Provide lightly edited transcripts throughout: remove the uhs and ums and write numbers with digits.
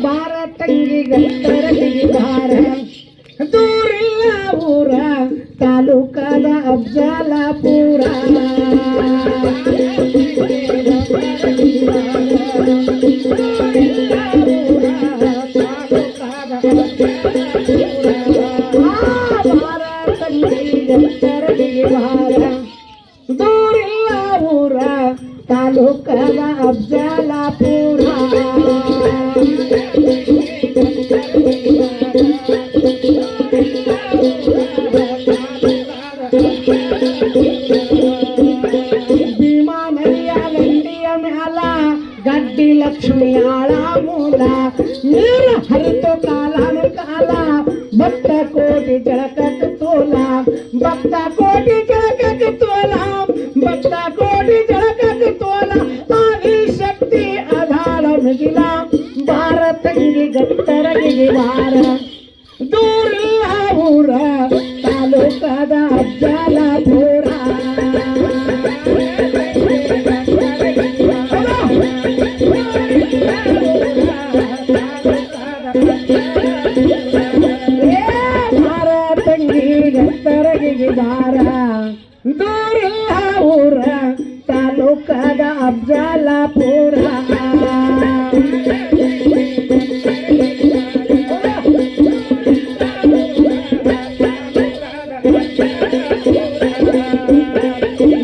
ಬಾರ ತಂಗಿ ಗತ್ತರಗಿ ಬಾರ ದೂರಿಲ್ಲ ಊರ ತಾಲೂಕದ ಅಫ್ಜಲಾಪುರ ಬಾರ ತಂಗಿ ಗತ್ತರಗಿ ಬಾರ ದೂರಿಲ್ಲ ಊರ ತಾಲೂಕದ ಅಫ್ಜಲಾಪುರ ಭೀಮಾ ನದಿಯ ಗಂಡಿಯ ಮ್ಯಾಲ ಗಡ್ಡಿ ಲಕ್ಷ್ಮಿ ಆಳ ಮೂಲ ನೀರ ಹರಿತು ಕಾಲಾನು ಕಾಲ ಭಕ್ತ ಕೋಟಿ ಜಳಕಕ್ಕೆ ತೋಲ ಭಕ್ತ ಕೋಟಿ ಜಳಕಕ್ಕೆ ತೋಲ ಭಕ್ತ ಕೋಟಿ ಜಳಕಕ್ಕೆ ತೋಲ ಆದಿ ಶಕ್ತಿ ಆಧಾರ ಮಿಗಿಲ ಬಾರ ತಂಗಿ ಗತ್ತರಗಿ ಬಾರ ದೂರಿಲ್ಲ ಊರ ತಾಲೂಕದ ಅಫ್ಜಲಾಪುರ ಬಾರ ತಂಗಿ ಗತ್ತರಗಿ ಬಾರ ದೂರಿಲ್ಲ ಊರ ತಾಲೂಕದ ಅಫ್ಜಲಾಪುರ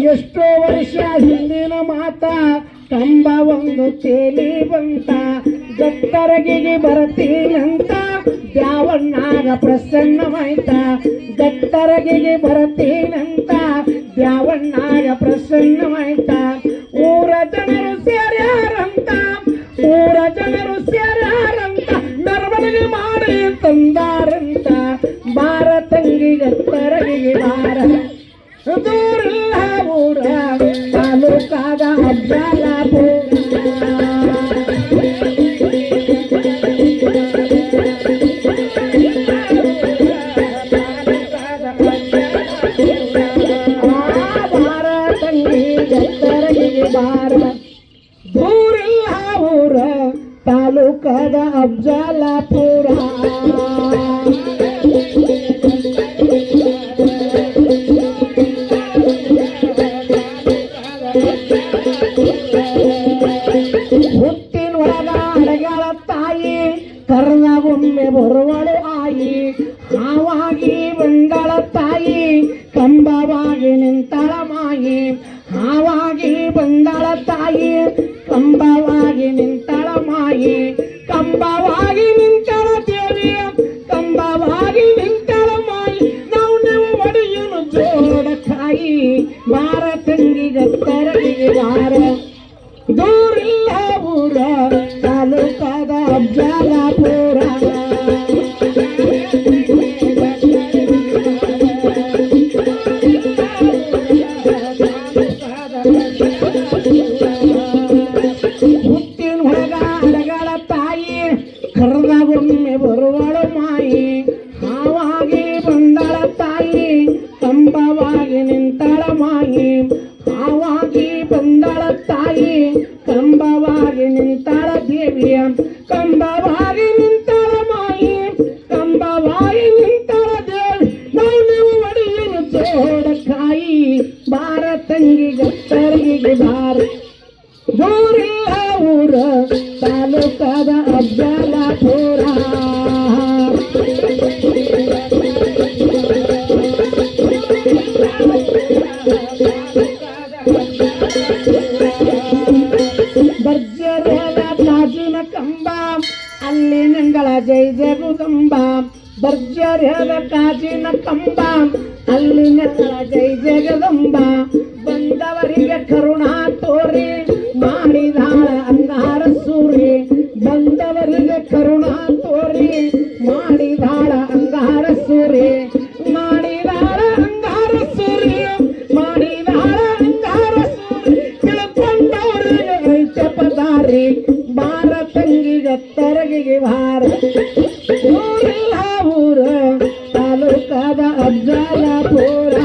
ಎಷ್ಟೋ ವರ್ಷ ಹಿಂದಿನ ಮಾತ ಕಂಬ ಒಂದು ತೇಲಿ ಬಂತ ಗತ್ತರಗಿಗೆ ಬರತೀನಂತ ದ್ಯಾವಣ್ಣಾಗ ಪ್ರಸನ್ನವಾಯ್ತ ಗತ್ತರಗಿಗೆ ಬರತೀನಂತ ದ್ಯಾವಣ್ಣಾಗ ಪ್ರಸನ್ನವಾಯ್ತ ಊರ ಜನರು ಸೇರ್ಯಾರಂತ ಊರ ಜನರು ಸೇರ್ಯಾರಂತ ಮೆರವಣಿಗೆ ಮಾಡಿ ತಂದಾರಂತ ಬಾರ ತಂಗಿ ಗತ್ತರಗಿಗೆ ಬಾರ ದೂರಿಲ್ಲ ಊರ ತಾಲೂಕಾದ ಅಫ್ಜಲಾಪುರ ಬಾರ ತಂಗಿ ಗತ್ತರಗಿ ಬಾರ ದೂರಿಲ್ಲ ಊರ ತಾಲೂಕಾದ ಅಫ್ಜಲಾಪುರ ಹುಟ್ಟಿನೊಳಗ ಅಡಗಳ ತಾಯಿ ಕರ್ನಾಗೊಮ್ಮೆ ಬರುವಳು ಆಯಿ ಹಾವಾಗಿ ಬಂದಳ ತಾಯಿ ಕಂಬವಾಗಿ ನಿಂತಳ ಮಾಯಿ ಹಾವಾಗಿ ಬಂದಳ ತಾಯಿ ಕಂಬವಾಗಿ ನಿಂತಳ ಮಾಯಿ ಕಂಬವಾಗಿ ನಿಂತಳ ದೇವಿ ಕಂಬವಾಗಿ ನಿಂತಳ ಮಾಯಿ ನಾವು ಒಡೆಯನು ಜೋಡ ಕಾಯಿ ಬಾರ ತಂಗಿ ಗತ್ತರಗಿ ಬಾರ ದೂರಿಲ್ಲ ಊರ ತಾಲೂಕಾದ ಅಫ್ಜಲಾಪುರ ಹುಟ್ಟಿನೊಳಗ ಅಡಗಳ ತಾಯಿ ಕರ್ನಾಗೊಮ್ಮೆ ಬರುವಳು ಮಾಯಿ ಹಾವಾಗಿ ಬಂದಳ ತಾಯಿ ಕಂಬವಾಗಿ ನಿಂತಳ ಮಾಯಿ ಹಾವಾಗಿ ಬಂದಳ ತಾಯಿ ಕಂಬವಾಗಿ ನಿಂತಳ ದೇವಿಯ ಕಂಬವಾಗಿ ನಿಂತಳ ಮಾಯಿ ಕಂಬವಾಗಿ ನಿಂತಳ ದೇವಿ ನಾವು ಒಡೆಯನು ಜೋಡ ಕಾಯಿ ಬಾರ ತಂಗಿ ಗತ್ತರಗಿ ಬಾರ ದೂರಿಲ್ಲ ಊರ ತಾಲೂಕಾದ ಅಫ್ಜಲಾಪುರ ಬರ್ಜರ್ಯದ ಕಾಜಿನ ಕಂಬ ಅಲ್ಲಿ ನಂಗಳ ಜೈ ಜಗುದಂಬ ಬರ್ಜರ್ಯದ ಕಾಜಿನ ಕಂಬ ಅಲ್ಲಿ ನಂಗಳ ಜೈ ಜಗದಂಬ ಬಂದವರಿಗೆ ಕರುಣಾ ತೋರಿ ಮಾಡಿದಾಳ ಅಂಗಾರ ಸೂರಿ ಬಂದವರಿಗೆ ಕರುಣಾ ತೋರಿ ಮಾಡಿದಾಳ ಅಂಗಾರ ಸೂರಿ ಮಾಡಿದಾಳ ಅಂಗಾರ ಸೂರಿ ಮಾಡಿದಾಳ ಅಂಗಾರ ಸೂರಿ ತಿಳ್ಕೊಂಡವರಿಗೆ ಐತೆ ಪದಾರಿ ಬಾರ ತಂಗಿ ಗತ್ತರಗಿಗೆ ಬಾರ ಊರಿಲ್ಲ ಊರ ತಾಲೂಕಾದ ಅಫ್ಜಲಾಪುರ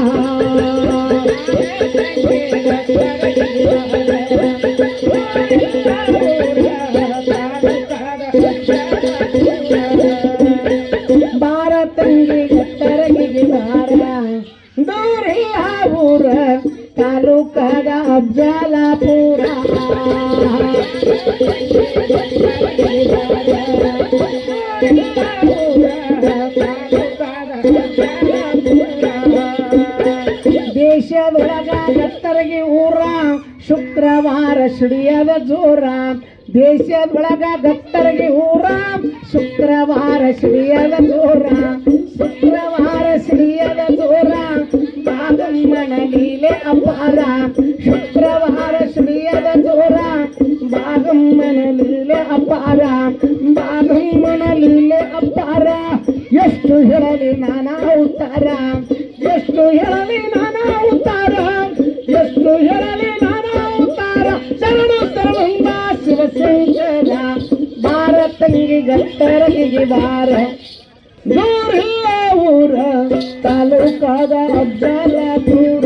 ಸಿಡಿಯದ ಜೋರ ದೇಶದೊಳಗ ಗತ್ತರಿಗೆ ಊರ ಶುಕ್ರವಾರ ಸಿಡಿಯದ ಜೋರ ಶುಕ್ರವಾರ ಸಿಡಿಯದ ಜೋರ ಬಾಗಮ್ಮನ ಲೀಲೆ ಅಪಾರ ಶುಕ್ರವಾರ ಸಿಡಿಯದ ಜೋರ ಬಾಗಮ್ಮನ ಲೀಲೆ ಅಪಾರ ಬಾಗಮ್ಮನ ಲೀಲೆ ಅಪಾರ ಎಷ್ಟು ಹೇಳಲಿ ನಾನಾ ಉತ್ತಾರ ಎಷ್ಟು ಹೇಳಲಿ ನಾನಾ ಉತ್ತಾರ ಎಷ್ಟು ಹೇಳಲಿ ನಾನಾ ಉತ್ತಾರ ಶರಣ ಸರ್ವಂಗ ಶಿವಶಂಕರ ಭಾರತಂಗಿ ಗತ್ತರಗಿಗೆ ಬಾರ ದೂರಿಲ್ಲ ಊರ ತಾಲೂಕಾದ ಅಜ್ಜಲ ದೂರ